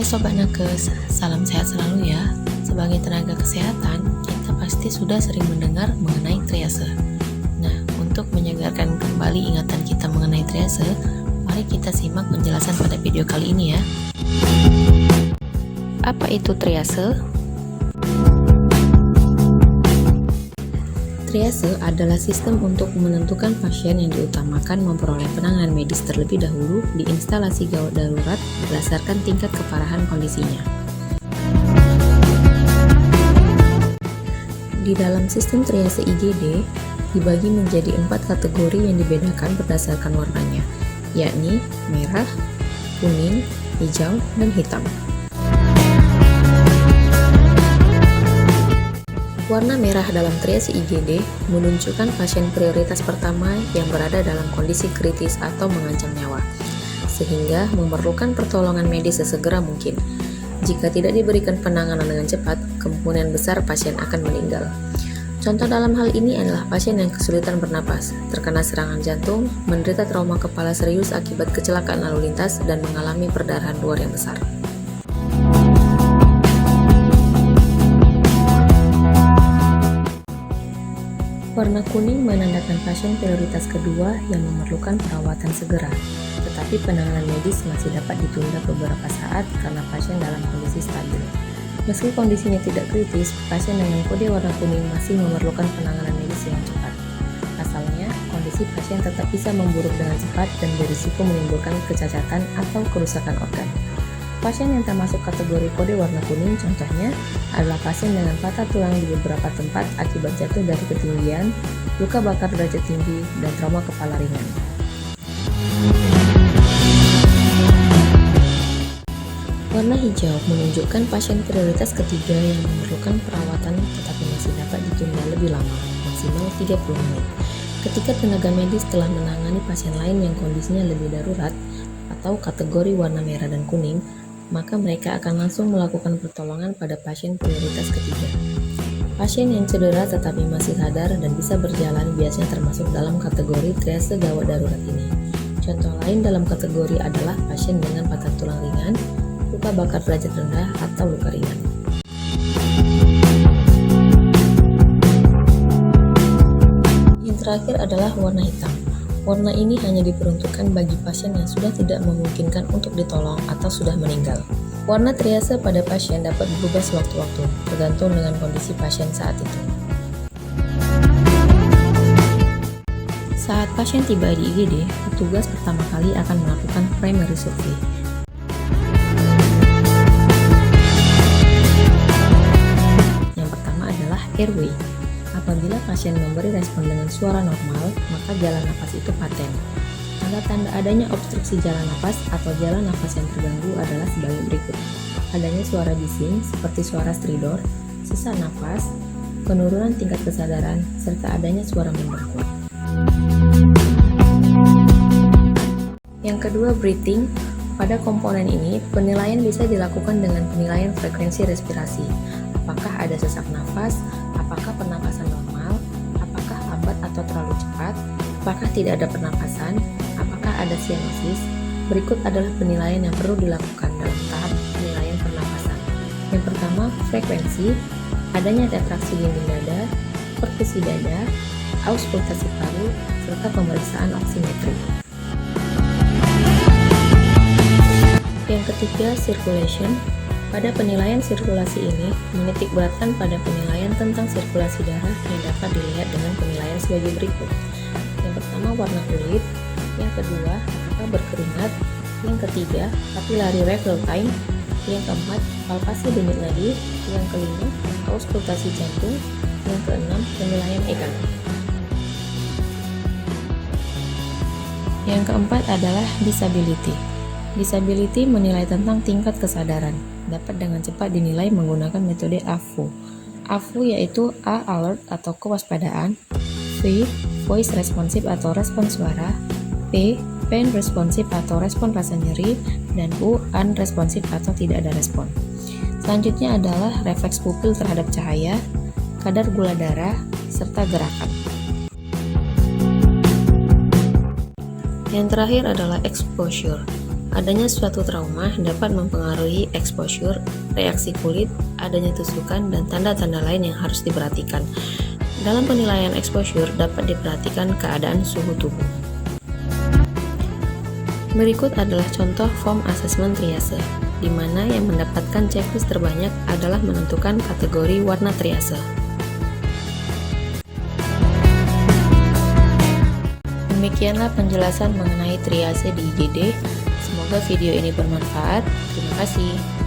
Hai Sobat Nakes, salam sehat selalu ya. Sebagai tenaga kesehatan, kita pasti sudah sering mendengar mengenai triase. Nah, untuk menyegarkan kembali ingatan kita mengenai triase, mari kita simak penjelasan pada video kali ini ya. Apa itu triase? Triase adalah sistem untuk menentukan pasien yang diutamakan memperoleh penanganan medis terlebih dahulu di instalasi gawat darurat berdasarkan tingkat keparahan kondisinya. Di dalam sistem triase IGD, dibagi menjadi 4 kategori yang dibedakan berdasarkan warnanya, yakni merah, kuning, hijau, dan hitam. Warna merah dalam triase IGD menunjukkan pasien prioritas pertama yang berada dalam kondisi kritis atau mengancam nyawa, sehingga memerlukan pertolongan medis sesegera mungkin. Jika tidak diberikan penanganan dengan cepat, kemungkinan besar pasien akan meninggal. Contoh dalam hal ini adalah pasien yang kesulitan bernapas, terkena serangan jantung, menderita trauma kepala serius akibat kecelakaan lalu lintas, dan mengalami perdarahan luar yang besar. Warna kuning menandakan pasien prioritas kedua yang memerlukan perawatan segera, tetapi penanganan medis masih dapat ditunda beberapa saat karena pasien dalam kondisi stabil. Meski kondisinya tidak kritis, pasien dengan kode warna kuning masih memerlukan penanganan medis yang cepat. Pasalnya, kondisi pasien tetap bisa memburuk dengan cepat dan berisiko menimbulkan kecacatan atau kerusakan organ. Pasien yang termasuk kategori kode warna kuning contohnya adalah pasien dengan patah tulang di beberapa tempat akibat jatuh dari ketinggian, luka bakar derajat tinggi, dan trauma kepala ringan. Warna hijau menunjukkan pasien prioritas ketiga yang memerlukan perawatan tetapi masih dapat ditunda lebih lama, maksimal 30 menit. Ketika tenaga medis telah menangani pasien lain yang kondisinya lebih darurat atau kategori warna merah dan kuning, maka mereka akan langsung melakukan pertolongan pada pasien prioritas ketiga. Pasien yang cedera tetapi masih sadar dan bisa berjalan biasanya termasuk dalam kategori triase gawat darurat ini. Contoh lain dalam kategori adalah pasien dengan patah tulang ringan, luka bakar derajat rendah, atau luka ringan. Yang terakhir adalah warna hitam. Warna ini hanya diperuntukkan bagi pasien yang sudah tidak memungkinkan untuk ditolong atau sudah meninggal. Warna triase pada pasien dapat berubah sewaktu-waktu, tergantung dengan kondisi pasien saat itu. Saat pasien tiba di IGD, petugas pertama kali akan melakukan primary survey. Yang pertama adalah airway. Apabila pasien memberi respon dengan suara normal, maka jalan nafas itu paten. Tanda-tanda adanya obstruksi jalan nafas atau jalan nafas yang terganggu adalah sebagai berikut. Adanya suara bising seperti suara stridor, sesak nafas, penurunan tingkat kesadaran, serta adanya suara mendengkur. Yang kedua, breathing. Pada komponen ini, penilaian bisa dilakukan dengan penilaian frekuensi respirasi. Apakah ada sesak nafas, apakah pernapasan normal, apakah lambat atau terlalu cepat, apakah tidak ada pernapasan, apakah ada sianosis. Berikut adalah penilaian yang perlu dilakukan dalam tahap penilaian pernapasan. Yang pertama, frekuensi, adanya retraksi dinding dada, perkusi dada, auskultasi paru, serta pemeriksaan oksimetri. Yang ketiga, circulation. Pada penilaian sirkulasi ini, menitik beratkan pada penilaian tentang sirkulasi darah yang dapat dilihat dengan penilaian sebagai berikut. Yang pertama, warna kulit. Yang kedua, apakah berkeringat. Yang ketiga, capillary refill time. Yang keempat, palpasi denyut nadi. Yang kelima, auskultasi jantung. Yang keenam, penilaian EKG. Yang keempat adalah disability. Disability menilai tentang tingkat kesadaran, dapat dengan cepat dinilai menggunakan metode AVO. AVO yaitu A. Alert atau kewaspadaan, V. Voice responsive atau respon suara, P. Pain responsive atau respon rasa nyeri, dan U. Unresponsive atau tidak ada respon. Selanjutnya adalah refleks pupil terhadap cahaya, kadar gula darah, serta gerakan. Yang terakhir adalah exposure. Adanya suatu trauma dapat mempengaruhi exposure, reaksi kulit, adanya tusukan, dan tanda-tanda lain yang harus diperhatikan. Dalam penilaian exposure dapat diperhatikan keadaan suhu tubuh. Berikut adalah contoh form assessment triase, di mana yang mendapatkan checklist terbanyak adalah menentukan kategori warna triase. Demikianlah penjelasan mengenai triase di IGD. Semoga video ini bermanfaat. Terima kasih.